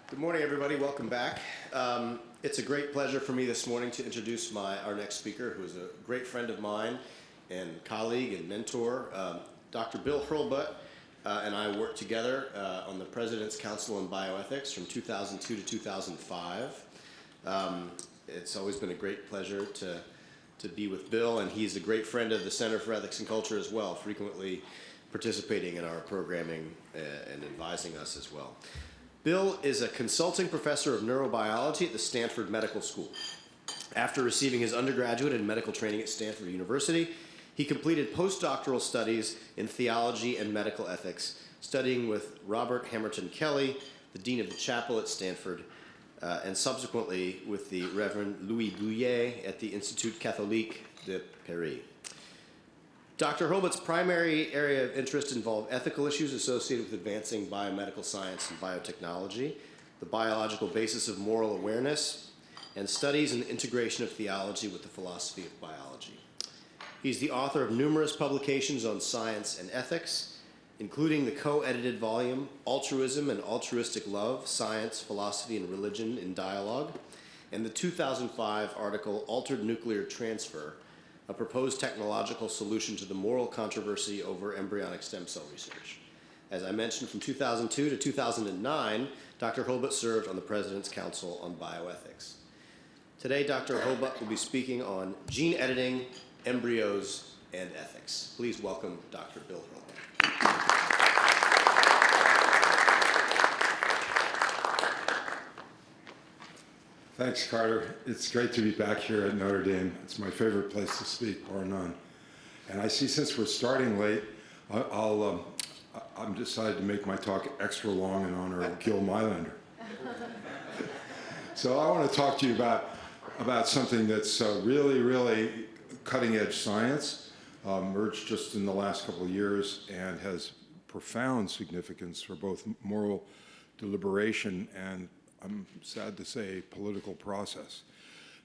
Good morning, everybody. Welcome back. It's a great pleasure for me this morning to introduce our next speaker, who is a great friend of mine and colleague and mentor. Dr. Bill Hurlbut and I worked together on the President's Council on Bioethics from 2002 to 2005. It's always been a great pleasure to be with Bill, and he's a great friend of the Center for Ethics and Culture as well, frequently participating in our programming and advising us as well. Bill is a consulting professor of neurobiology at the Stanford Medical School. After receiving his undergraduate and medical training at Stanford University, he completed postdoctoral studies in theology and medical ethics, studying with Robert Hamerton Kelly, the dean of the chapel at Stanford, and subsequently with the Reverend Louis Bouillet at the Institut Catholique de Paris. Dr. Hurlbut's primary area of interest involved ethical issues associated with advancing biomedical science and biotechnology, the biological basis of moral awareness, and studies in the integration of theology with the philosophy of biology. He's the author of numerous publications on science and ethics, including the co-edited volume, Altruism and Altruistic Love, Science, Philosophy, and Religion in Dialogue, and the 2005 article, Altered Nuclear Transfer, a proposed technological solution to the moral controversy over embryonic stem cell research. As I mentioned, from 2002 to 2009, Dr. Hurlbut served on the President's Council on Bioethics. Today, Dr. Hurlbut will be speaking on gene editing, embryos, and ethics. Please welcome Dr. Bill Hurlbut. Thanks, Carter. It's great to be back here at Notre Dame. It's my favorite place to speak, bar none. And I see since we're starting late, I'm decided to make my talk extra long in honor of Gil Meilander. So I want to talk to you about something that's really cutting-edge science, emerged just in the last couple of years and has profound significance for both moral deliberation and, I'm sad to say, political process.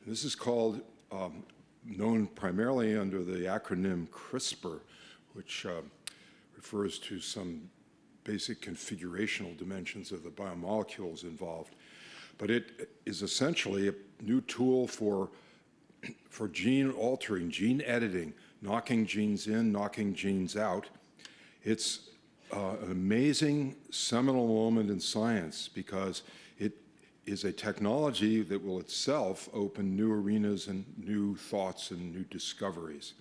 This is called, known primarily under the acronym CRISPR, which refers to some basic configurational dimensions of the biomolecules involved. But it is essentially a new tool for gene altering, gene editing, knocking genes in, knocking genes out. It's an amazing seminal moment in science because it is a technology that will itself open new arenas and new thoughts and new discoveries.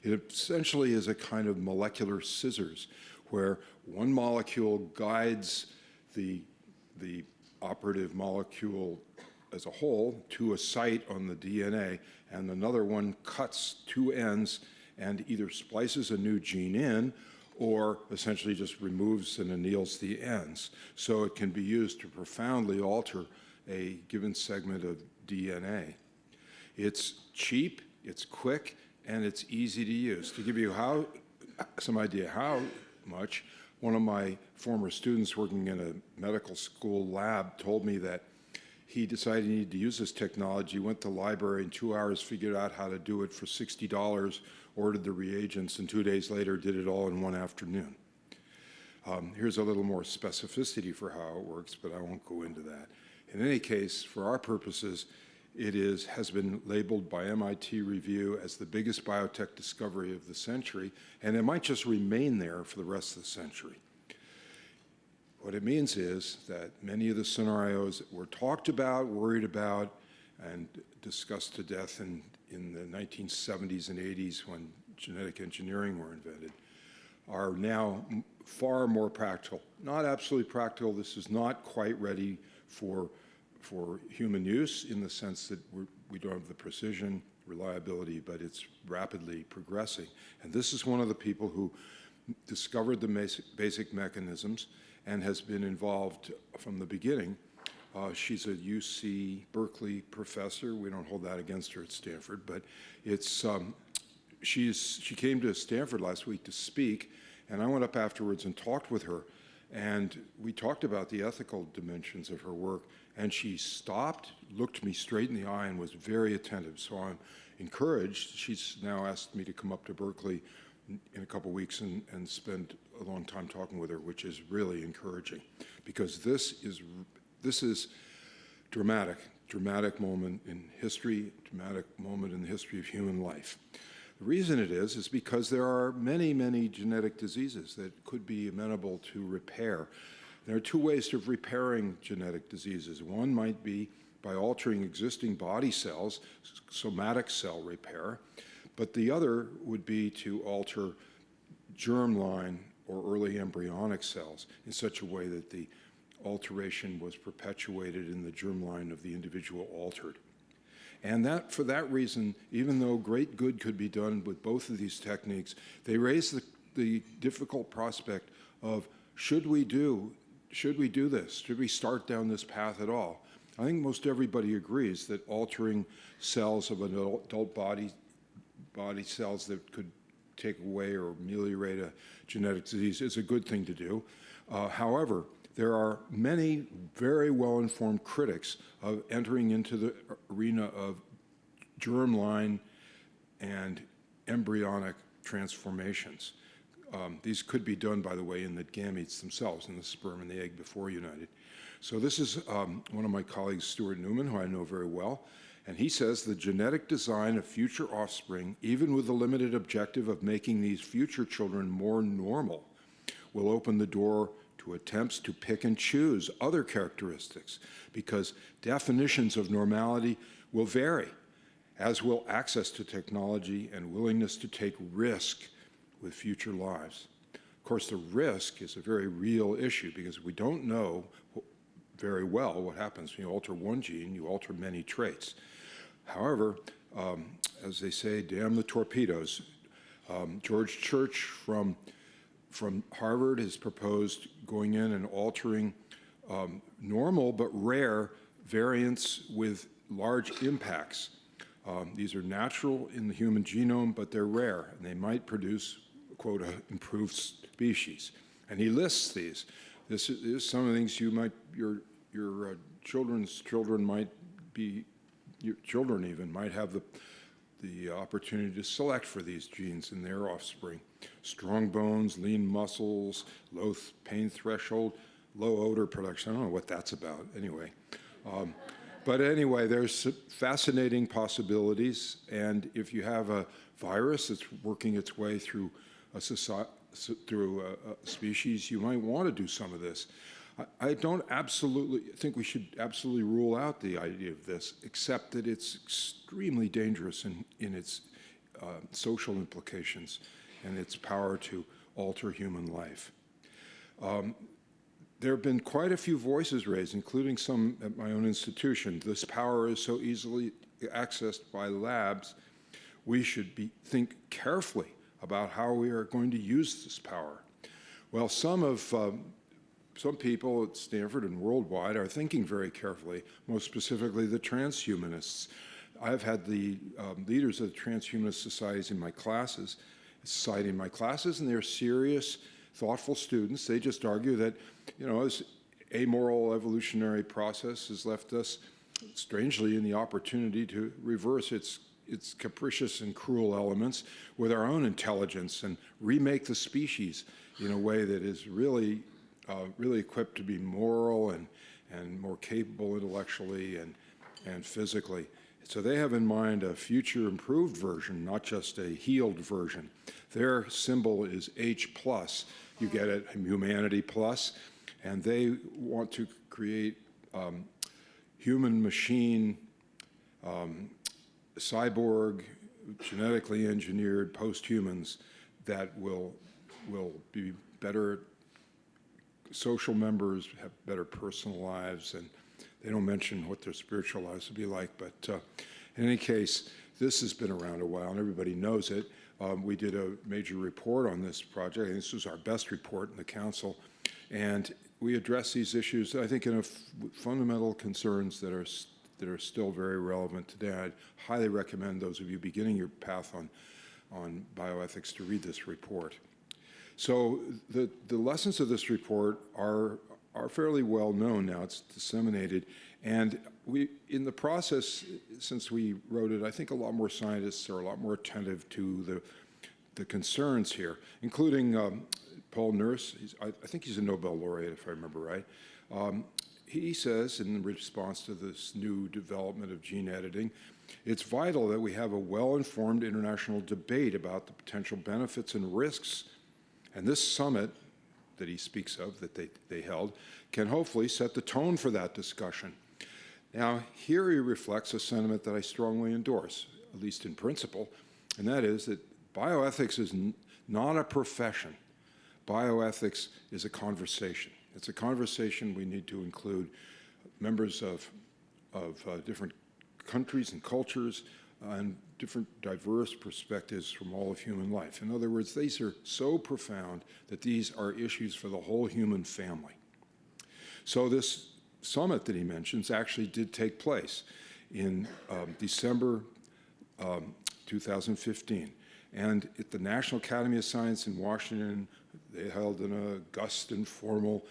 It essentially is a kind of molecular scissors where one molecule guides the operative molecule as a whole to a site on the DNA, and another one cuts two ends and either splices a new gene in or essentially just removes and anneals the ends. So it can be used to profoundly alter a given segment of DNA. It's cheap, it's quick, and it's easy to use. To give you some idea how much, one of my former students working in a medical school lab told me that he decided he needed to use this technology, went to the library in 2 hours, figured out how to do it for $60, ordered the reagents, and 2 days later did it all in one afternoon. Here's a little more specificity for how it works, but I won't go into that. In any case, for our purposes, it has been labeled by MIT Review as the biggest biotech discovery of the century, and it might just remain there for the rest of the century. What it means is that many of the scenarios that were talked about, worried about, and discussed to death in the 1970s and 80s when genetic engineering were invented are now far more practical. Not absolutely practical. This is not quite ready for human use in the sense that we don't have the precision, reliability, but it's rapidly progressing. And this is one of the people who discovered the basic mechanisms and has been involved from the beginning. She's a UC Berkeley professor. We don't hold that against her at Stanford, but it's she came to Stanford last week to speak, and I went up afterwards and talked with her, and we talked about the ethical dimensions of her work, and she stopped, looked me straight in the eye, and was very attentive. So I'm encouraged. She's now asked me to come up to Berkeley in a couple weeks and spend a long time talking with her, which is really encouraging, because this is This is dramatic moment in history, dramatic moment in the history of human life. The reason it is because there are many, many genetic diseases that could be amenable to repair. There are two ways of repairing genetic diseases. One might be by altering existing body cells, somatic cell repair, but the other would be to alter germline or early embryonic cells in such a way that the alteration was perpetuated in the germline of the individual altered. And for that reason, even though great good could be done with both of these techniques, they raise the difficult prospect of should we do this? Should we start down this path at all? I think most everybody agrees that altering cells of an adult body cells that could take away or ameliorate a genetic disease is a good thing to do. However, there are many very well-informed critics of entering into the arena of germline and embryonic transformations. These could be done, by the way, in the gametes themselves, in the sperm and the egg before united. So this is one of my colleagues, Stuart Newman, who I know very well, and he says the genetic design of future offspring, even with the limited objective of making these future children more normal, will open the door to attempts to pick and choose other characteristics, because definitions of normality will vary, as will access to technology and willingness to take risk with future lives. Of course, the risk is a very real issue because we don't know very well what happens when you alter one gene, you alter many traits. However, as they say, damn the torpedoes. George Church from Harvard has proposed going in and altering normal but rare variants with large impacts. These are natural in the human genome, but they're rare, and they might produce, quote, an improved species. And he lists these. This is some of the things your children's children might be, your children even might have the opportunity to select for these genes in their offspring. Strong bones, lean muscles, low pain threshold, low odor production. I don't know what that's about anyway. But anyway, there's fascinating possibilities, and if you have a virus that's working its way through a species, you might want to do some of this. I don't think we should absolutely rule out the idea of this, except that it's extremely dangerous in its social implications and its power to alter human life. There have been quite a few voices raised, including some at my own institution. This power is so easily accessed by labs, we should think carefully about how we are going to use this power. Well, some people at Stanford and worldwide are thinking very carefully, most specifically the transhumanists. I've had the leaders of the transhumanist societies in my classes, and they're serious, thoughtful students. They just argue that, this amoral evolutionary process has left us, strangely, in the opportunity to reverse its capricious and cruel elements with our own intelligence and remake the species in a way that is really equipped to be moral and more capable intellectually and physically. So they have in mind a future improved version, not just a healed version. Their symbol is H+. You get it, humanity plus. And they want to create human-machine, cyborg, genetically engineered post-humans that will be better social members, have better personal lives, and they don't mention what their spiritual lives will be like. But in any case, this has been around a while, and everybody knows it. We did a major report on this project, and this was our best report in the council. And we address these issues, I think, in fundamental concerns that are still very relevant today. I'd highly recommend those of you beginning your path on bioethics to read this report. So the lessons of this report are fairly well known now. It's disseminated. And in the process, since we wrote it, I think a lot more scientists are a lot more attentive to the concerns here, including Paul Nurse. I think he's a Nobel laureate, if I remember right. he says, in response to this new development of gene editing, it's vital that we have a well-informed international debate about the potential benefits and risks. And this summit that he speaks of, that they held, can hopefully set the tone for that discussion. Now, here he reflects a sentiment that I strongly endorse, at least in principle, and that is that bioethics is not a profession. Bioethics is a conversation. It's a conversation we need to include members of different countries and cultures and different diverse perspectives from all of human life. In other words, these are so profound that these are issues for the whole human family. So this summit that he mentions actually did take place in December 2015. And at the National Academy of Science in Washington, they held an august and formal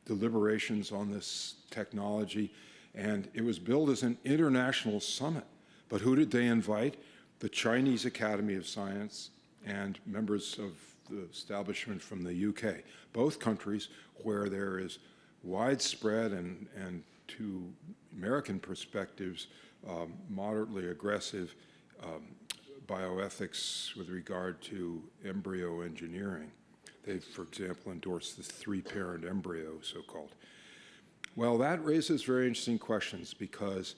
deliberations on this technology. And it was billed as an international summit. But who did they invite? The Chinese Academy of Science and members of the establishment from the UK, both countries where there is widespread and to American perspectives, moderately aggressive bioethics with regard to embryo engineering. They, for example, endorsed this 3-parent embryo, so-called. Well, that raises very interesting questions because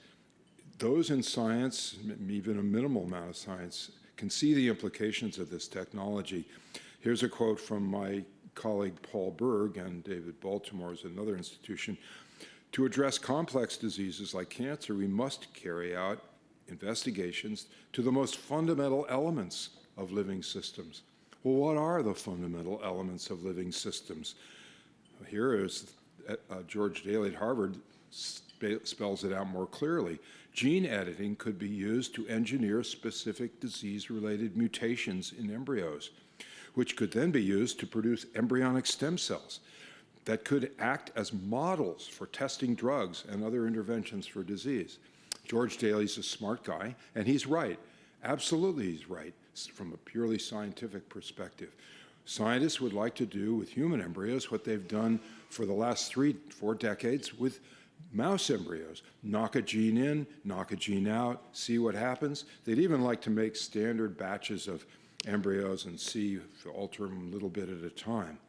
those in science, even a minimal amount of science, can see the implications of this technology. Here's a quote from my colleague Paul Berg and David Baltimore's another institution. To address complex diseases like cancer, we must carry out investigations to the most fundamental elements of living systems. Well, what are the fundamental elements of living systems? Here is George Daly at Harvard spells it out more clearly. Gene editing could be used to engineer specific disease-related mutations in embryos, which could then be used to produce embryonic stem cells that could act as models for testing drugs and other interventions for disease. George Daly's a smart guy, and he's right. Absolutely he's right from a purely scientific perspective. Scientists would like to do with human embryos what they've done for the last 3-4 decades with mouse embryos. Knock a gene in, knock a gene out, see what happens. They'd even like to make standard batches of embryos and see if alter them a little bit at a time.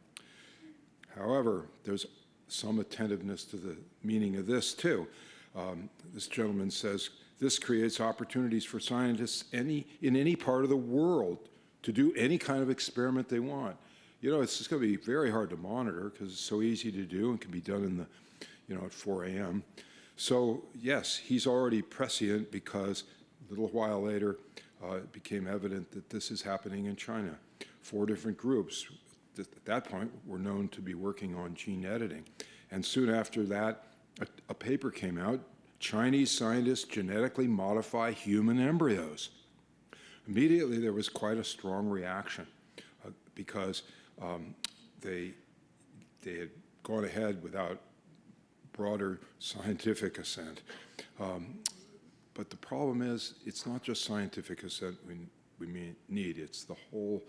However, there's some attentiveness to the meaning of this too. This gentleman says, this creates opportunities for scientists in any part of the world to do any kind of experiment they want. You know, it's just going to be very hard to monitor because it's so easy to do and can be done in the, at 4 a.m. So yes, he's already prescient because a little while later, it became evident that this is happening in China. 4 different groups at that point were known to be working on gene editing. And soon after that, a paper came out, Chinese scientists genetically modify human embryos. Immediately, there was quite a strong reaction because they had gone ahead without broader scientific assent. But the problem is, it's not just scientific assent we need, it's the whole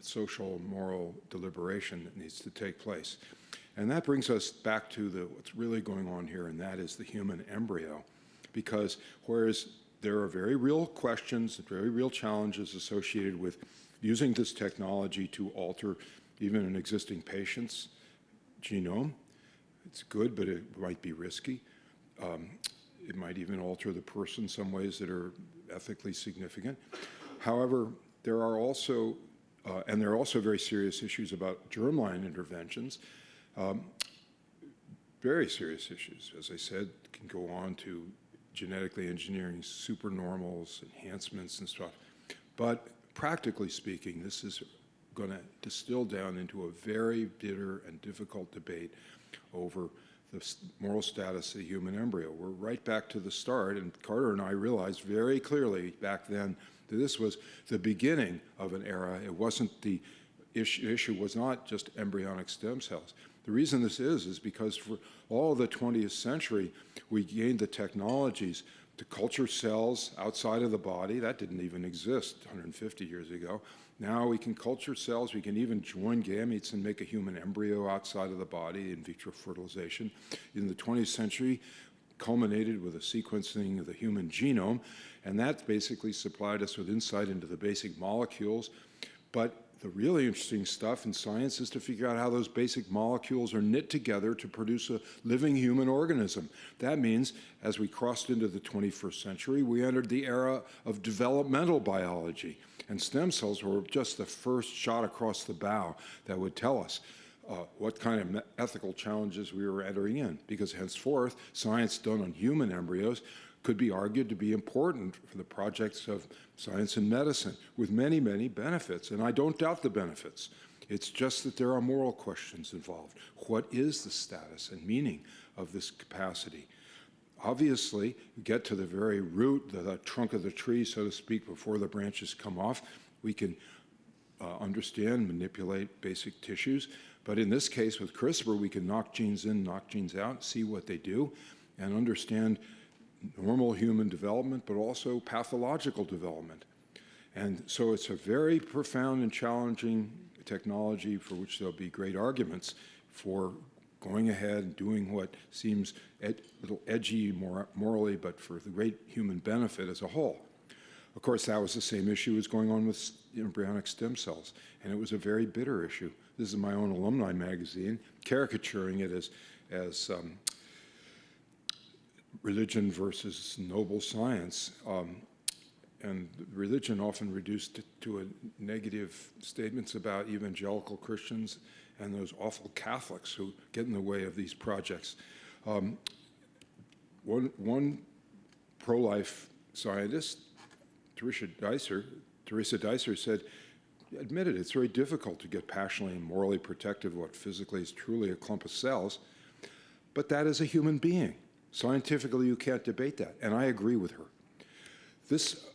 social, moral deliberation that needs to take place. And that brings us back to what's really going on here, and that is the human embryo. Because whereas there are very real questions, very real challenges associated with using this technology to alter even an existing patient's genome, it's good, but it might be risky. It might even alter the person in some ways that are ethically significant. However, there are also very serious issues about germline interventions. Very serious issues, as I said, can go on to genetically engineering supernormals, enhancements and stuff. But practically speaking, this is going to distill down into a very bitter and difficult debate over the moral status of the human embryo. We're right back to the start, and Carter and I realized very clearly back then that this was the beginning of an era. It wasn't the issue was not just embryonic stem cells. The reason this is because for all of the 20th century, we gained the technologies to culture cells outside of the body. That didn't even exist 150 years ago. Now we can culture cells. We can even join gametes and make a human embryo outside of the body, in vitro fertilization. In the 20th century, culminated with a sequencing of the human genome, and that basically supplied us with insight into the basic molecules. But the really interesting stuff in science is to figure out how those basic molecules are knit together to produce a living human organism. That means, as we crossed into the 21st century, we entered the era of developmental biology. And stem cells were just the first shot across the bow that would tell us what kind of ethical challenges we were entering in, because henceforth, science done on human embryos could be argued to be important for the projects of science and medicine, with many, many benefits. And I don't doubt the benefits. It's just that there are moral questions involved. What is the status and meaning of this capacity? Obviously, we get to the very root, the trunk of the tree, so to speak, before the branches come off. We can understand, manipulate basic tissues. But in this case, with CRISPR, we can knock genes in, knock genes out, see what they do, and understand normal human development, but also pathological development. And so it's a very profound and challenging technology for which there'll be great arguments for going ahead and doing what seems a little edgy morally, but for the great human benefit as a whole. Of course, that was the same issue as going on with embryonic stem cells, and it was a very bitter issue. This is my own alumni magazine, caricaturing it as religion versus noble science, and religion often reduced to negative statements about evangelical Christians and those awful Catholics who get in the way of these projects. One pro-life scientist, Teresa Dicer, said, admitted it's very difficult to get passionately and morally protective of what physically is truly a clump of cells, but that is a human being. Scientifically, you can't debate that, and I agree with her. This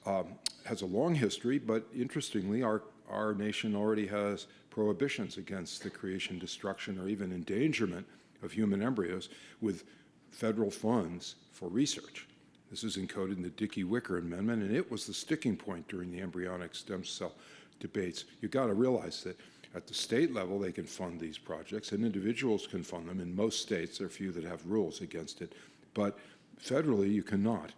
has a long history, but interestingly, our nation already has prohibitions against the creation, destruction, or even endangerment of human embryos with federal funds for research. This is encoded in the Dickey-Wicker Amendment, and it was the sticking point during the embryonic stem cell debates. You've got to realize that at the state level, they can fund these projects, and individuals can fund them. In most states, there are few that have rules against it, but federally, you cannot.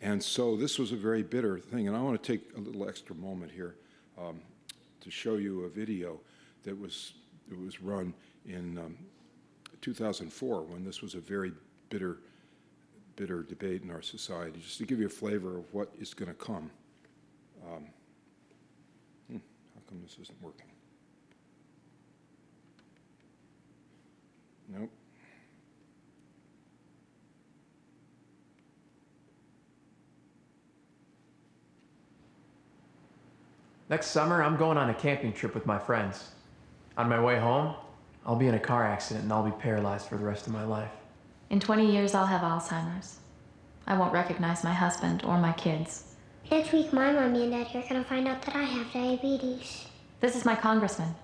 And so this was a very bitter thing, and I want to take a little extra moment here to show you a video that was run in 2004, when this was a very bitter debate in our society, just to give you a flavor of what is going to come. How come this isn't working? Nope. Next summer, I'm going on a camping trip with my friends. On my way home, I'll be in a car accident and I'll be paralyzed for the rest of my life. In 20 years, I'll have Alzheimer's. I won't recognize my husband or my kids. Next week, my mommy and dad are going to find out that I have diabetes. This is my congressman.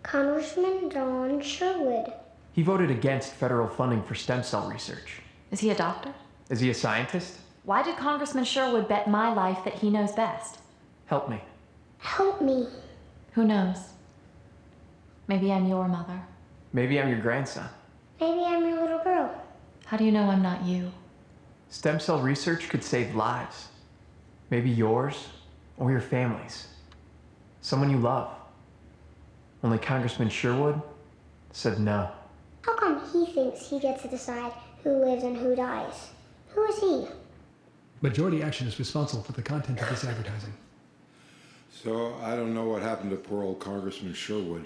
Congressman John Sherwood. He voted against federal funding for stem cell research. Is he a doctor? Is he a scientist? Why did Congressman Sherwood bet my life that he knows best? Help me. Help me. Who knows? Maybe I'm your mother. Maybe I'm your grandson. Maybe I'm your little girl. How do you know I'm not you? Stem cell research could save lives. Maybe yours or your family's. Someone you love. Only Congressman Sherwood said no. How come he thinks he gets to decide who lives and who dies? Who is he? Majority Action is responsible for the content of this advertising. So I don't know what happened to poor old Congressman Sherwood,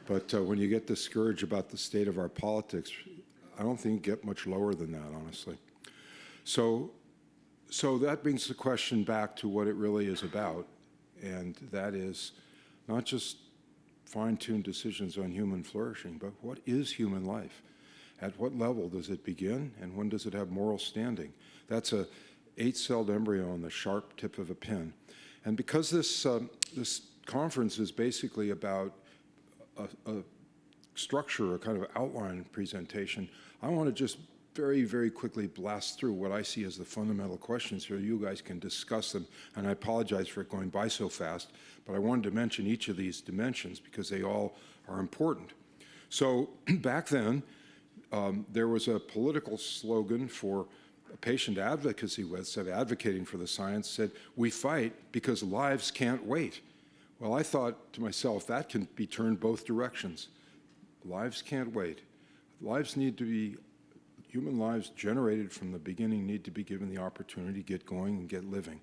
but when you get discouraged about the state of our politics, I don't think you get much lower than that, honestly. So that brings the question back to what it really is about, and that is not just fine-tuned decisions on human flourishing, but what is human life? At what level does it begin, and when does it have moral standing? That's a 8-celled embryo on the sharp tip of a pin. And because this conference is basically about a structure, a kind of outline presentation, I want to just very, very quickly blast through what I see as the fundamental questions here. You guys can discuss them, and I apologize for it going by so fast, but I wanted to mention each of these dimensions because they all are important. So back then, there was a political slogan for patient advocacy website advocating for the science said, "We fight because lives can't wait." Well, I thought to myself, that can be turned both directions. Lives can't wait. Lives need to be, human lives generated from the beginning need to be given the opportunity to get going and get living.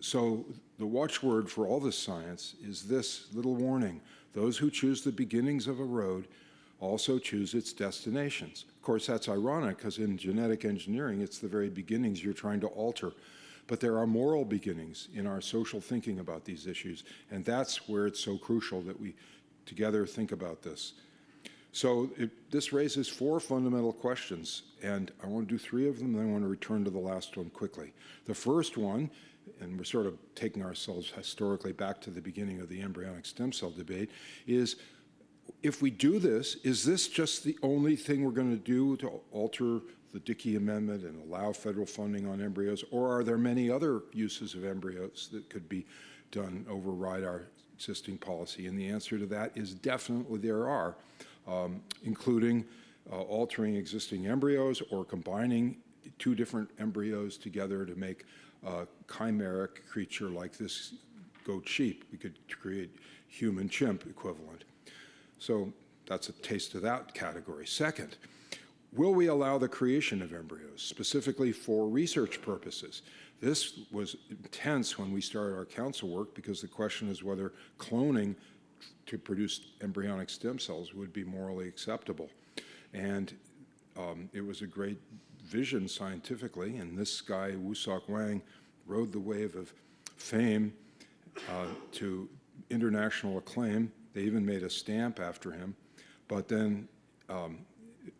So the watchword for all this science is this little warning: those who choose the beginnings of a road also choose its destinations. Of course, that's ironic because in genetic engineering, it's the very beginnings you're trying to alter. But there are moral beginnings in our social thinking about these issues, and that's where it's so crucial that we together think about this. So this raises 4 fundamental questions, and I want to do 3 of them, and then I want to return to the last one quickly. The first one, and we're sort of taking ourselves historically back to the beginning of the embryonic stem cell debate, is if we do this, is this just the only thing we're going to do to alter the Dickey Amendment and allow federal funding on embryos, or are there many other uses of embryos that could be done, override our existing policy? And the answer to that is definitely there are, including altering existing embryos or combining 2 different embryos together to make a chimeric creature like this goat sheep. We could create human chimp equivalent. So that's a taste of that category. Second, will we allow the creation of embryos, specifically for research purposes? This was intense when we started our council work because the question is whether cloning to produce embryonic stem cells would be morally acceptable. And it was a great vision scientifically, and this guy, Woo-Sok Wang, rode the wave of fame to international acclaim. They even made a stamp after him. But then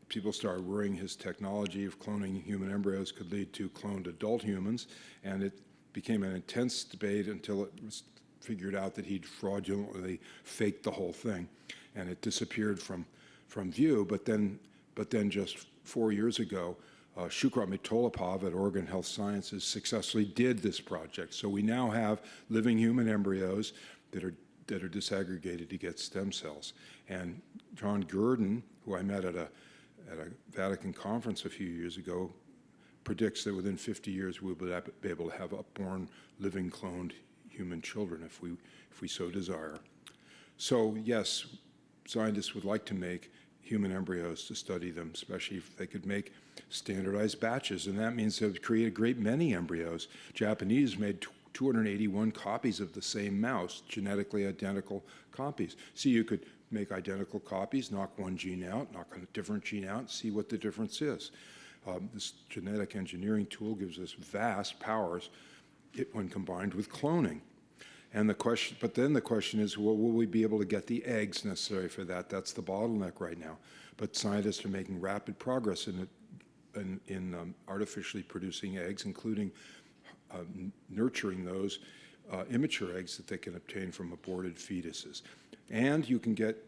people started worrying his technology of cloning human embryos could lead to cloned adult humans, and it became an intense debate until it was figured out that he'd fraudulently faked the whole thing, and it disappeared from view. But then just 4 years ago, Shukrat Mitolapov at Oregon Health Sciences successfully did this project. So we now have living human embryos that are disaggregated to get stem cells. And John Gurdon, who I met at a Vatican conference a few years ago, predicts that within 50 years we'll be able to have upborn, living, cloned human children if we so desire. So yes, scientists would like to make human embryos to study them, especially if they could make standardized batches, and that means they would create a great many embryos. Japanese made 281 copies of the same mouse, genetically identical copies. So you could make identical copies, knock one gene out, knock a different gene out, see what the difference is. This genetic engineering tool gives us vast powers when combined with cloning. And but then the question is, well, will we be able to get the eggs necessary for that? That's the bottleneck right now. But scientists are making rapid progress in artificially producing eggs, including nurturing those immature eggs that they can obtain from aborted fetuses. And you can get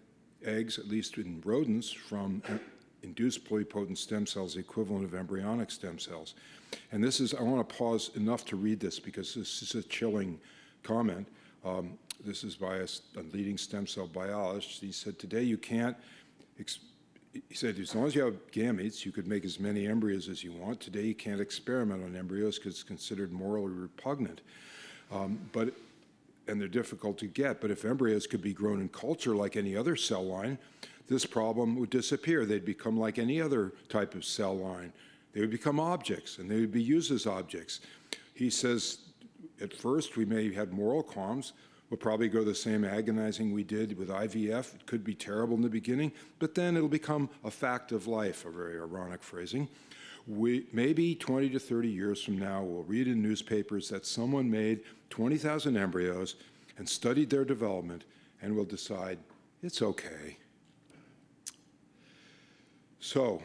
eggs, at least in rodents, from induced pluripotent stem cells, the equivalent of embryonic stem cells. And this is, I want to pause enough to read this because this is a chilling comment. This is by a leading stem cell biologist. He said, today you can't, he said, as long as you have gametes, you could make as many embryos as you want. Today you can't experiment on embryos because it's considered morally repugnant. And they're difficult to get. But if embryos could be grown in culture like any other cell line, this problem would disappear. They'd become like any other type of cell line. They would become objects, and they would be used as objects. He says, at first, we may have moral qualms. We'll probably go the same agonizing we did with IVF. It could be terrible in the beginning, but then it'll become a fact of life, a very ironic phrasing. Maybe 20 to 30 years from now, we'll read in newspapers that someone made 20,000 embryos and studied their development, and we'll decide it's okay. So,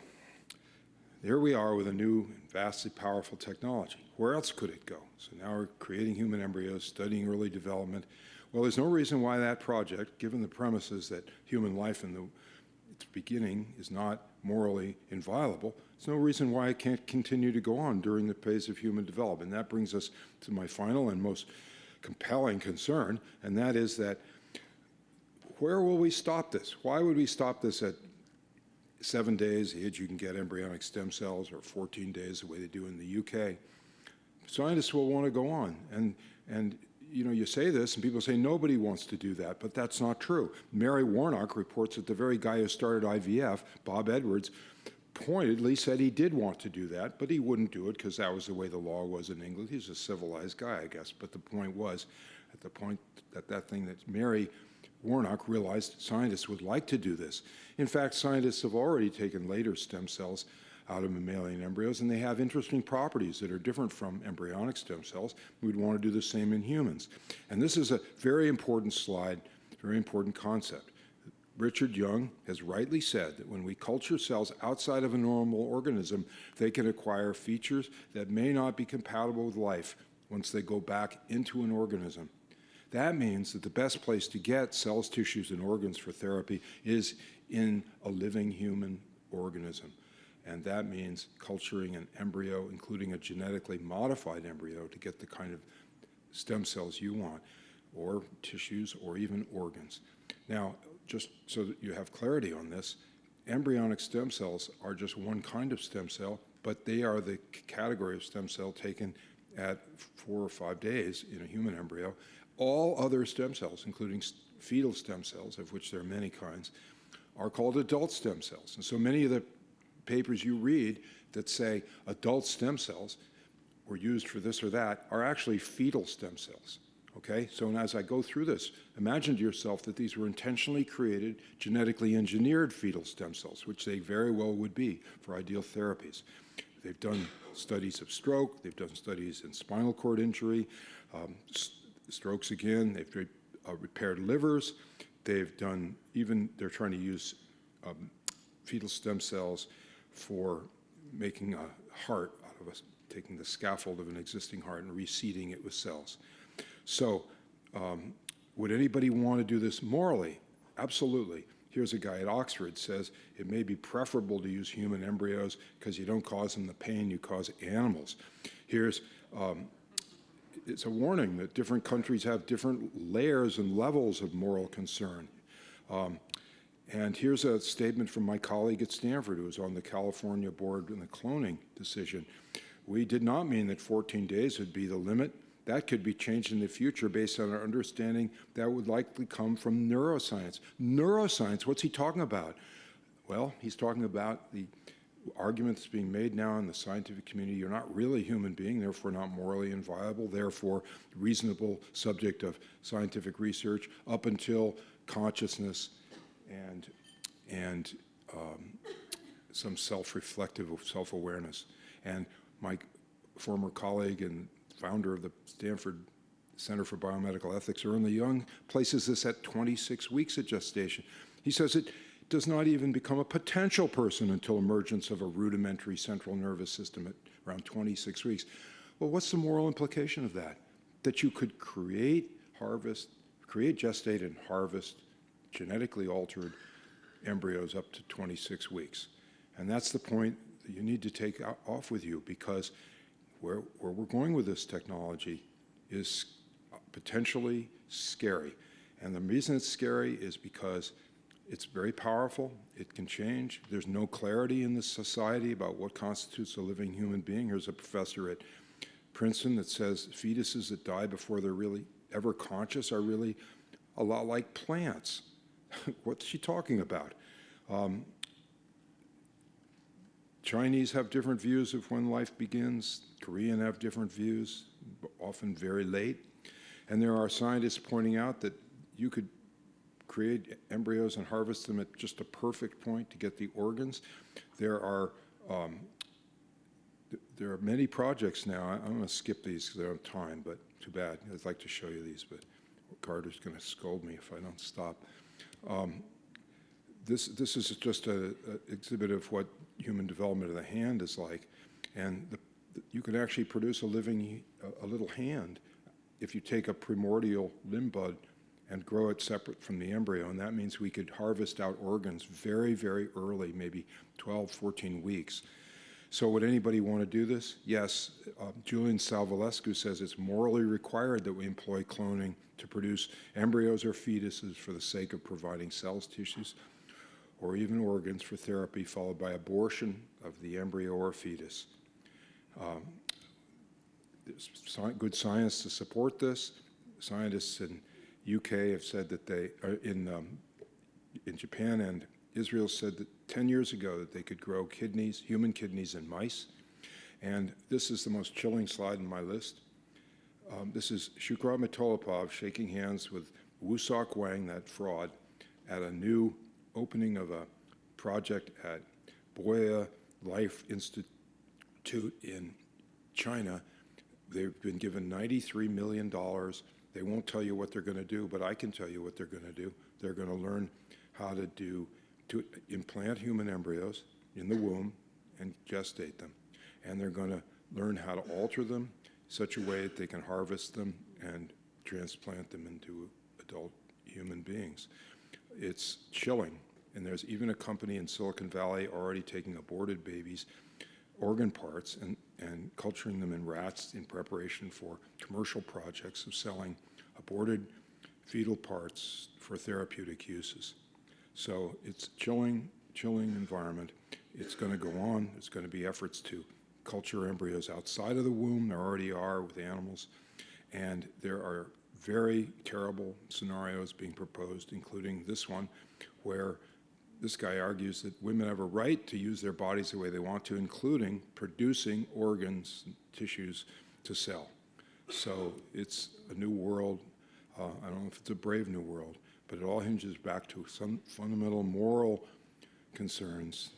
there we are with a new and vastly powerful technology. Where else could it go? So now we're creating human embryos, studying early development. Well, there's no reason why that project, given the premises that human life in its beginning is not morally inviolable, there's no reason why it can't continue to go on during the phase of human development. And that brings us to my final and most compelling concern, and that is that where will we stop this? Why would we stop this at 7 days, the age you can get embryonic stem cells, or 14 days, the way they do in the UK? Scientists will want to go on. And you know, you say this, and people say nobody wants to do that, but that's not true. Mary Warnock reports that the very guy who started IVF, Bob Edwards, pointedly said he did want to do that, but he wouldn't do it because that was the way the law was in England. He's a civilized guy, I guess. But the point was, at the point that thing that Mary Warnock realized scientists would like to do this. In fact, scientists have already taken later stem cells out of mammalian embryos, and they have interesting properties that are different from embryonic stem cells. We'd want to do the same in humans. And this is a very important slide, very important concept. Richard Young has rightly said that when we culture cells outside of a normal organism, they can acquire features that may not be compatible with life once they go back into an organism. That means that the best place to get cells, tissues, and organs for therapy is in a living human organism. And that means culturing an embryo, including a genetically modified embryo, to get the kind of stem cells you want, or tissues, or even organs. Now, just so that you have clarity on this, embryonic stem cells are just one kind of stem cell, but they are the category of stem cell taken at 4 or 5 days in a human embryo. All other stem cells, including fetal stem cells, of which there are many kinds, are called adult stem cells. And so many of the papers you read that say adult stem cells were used for this or that are actually fetal stem cells. Okay? So as I go through this, imagine to yourself that these were intentionally created, genetically engineered fetal stem cells, which they very well would be for ideal therapies. They've done studies of stroke, they've done studies in spinal cord injury, strokes again, they've repaired livers, they've done, even they're trying to use fetal stem cells for making a heart out of us, taking the scaffold of an existing heart and reseeding it with cells. So would anybody want to do this morally? Absolutely. Here's a guy at Oxford says it may be preferable to use human embryos because you don't cause them the pain you cause animals. Here's it's a warning that different countries have different layers and levels of moral concern. And here's a statement from my colleague at Stanford, who was on the California board in the cloning decision. We did not mean that 14 days would be the limit. That could be changed in the future based on our understanding that would likely come from neuroscience. Neuroscience, what's he talking about? Well, he's talking about the argument that's being made now in the scientific community. You're not really a human being, therefore not morally inviolable, therefore reasonable subject of scientific research up until consciousness and some self-reflective self-awareness. And my former colleague and founder of the Stanford Center for Biomedical Ethics, Ernest Young, places this at 26 weeks of gestation. He says it does not even become a potential person until emergence of a rudimentary central nervous system at around 26 weeks. Well, what's the moral implication of that? That you could create, gestate, and harvest genetically altered embryos up to 26 weeks. And that's the point that you need to take off with you, because where we're going with this technology is potentially scary. And the reason it's scary is because it's very powerful. It can change. There's no clarity in this society about what constitutes a living human being. Here's a professor at Princeton that says fetuses that die before they're really ever conscious are really a lot like plants. What's she talking about? Chinese have different views of when life begins. Korean have different views, often very late. And there are scientists pointing out that you could create embryos and harvest them at just a perfect point to get the organs. There are many projects now. I'm going to skip these because I don't have time, but too bad. I'd like to show you these, but Carter's going to scold me if I don't stop. This is just an exhibit of what human development of the hand is like, and you can actually produce a little hand if you take a primordial limb bud and grow it separate from the embryo. And that means we could harvest out organs very, very early, maybe 12, 14 weeks. So would anybody want to do this? Yes. Julian Salvalescu says it's morally required that we employ cloning to produce embryos or fetuses for the sake of providing cells, tissues, or even organs for therapy, followed by abortion of the embryo or fetus. There's good science to support this. Scientists in UK have said that they in Japan and Israel said that 10 years ago that they could grow kidneys, human kidneys in mice. And this is the most chilling slide in my list. This is Shukra Matolapov shaking hands with Woo-Sok Wang, that fraud, at a new opening of a project at Boya Life Institute in China. They've been given $93 million. They won't tell you what they're going to do, but I can tell you what they're going to do. They're going to learn how to implant human embryos in the womb and gestate them. And they're going to learn how to alter them such a way that they can harvest them and transplant them into adult human beings. It's chilling. And there's even a company in Silicon Valley already taking aborted babies' organ parts and culturing them in rats in preparation for commercial projects of selling aborted fetal parts for therapeutic uses. So it's chilling environment. It's going to go on. There's going to be efforts to culture embryos outside of the womb. There already are with animals. And there are very terrible scenarios being proposed, including this one, where this guy argues that women have a right to use their bodies the way they want to, including producing organs and tissues to sell. So it's a new world. I don't know if it's a brave new world, but it all hinges back to some fundamental moral concerns,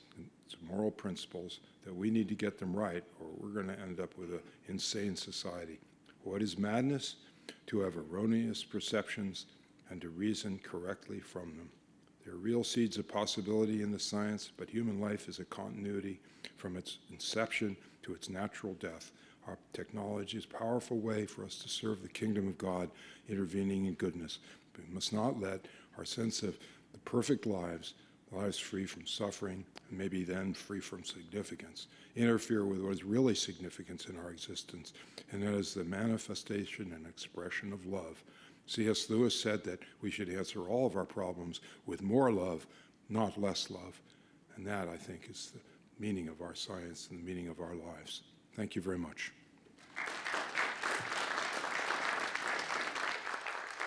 moral principles that we need to get them right, or we're going to end up with an insane society. What is madness? To have erroneous perceptions and to reason correctly from them. There are real seeds of possibility in the science, but human life is a continuity from its inception to its natural death. Our technology is a powerful way for us to serve the kingdom of God, intervening in goodness. But we must not let our sense of the perfect lives free from suffering, and maybe then free from significance, interfere with what is really significance in our existence, and that is the manifestation and expression of love. C.S. Lewis said that we should answer all of our problems with more love, not less love. And that, I think, is the meaning of our science and the meaning of our lives. Thank you very much.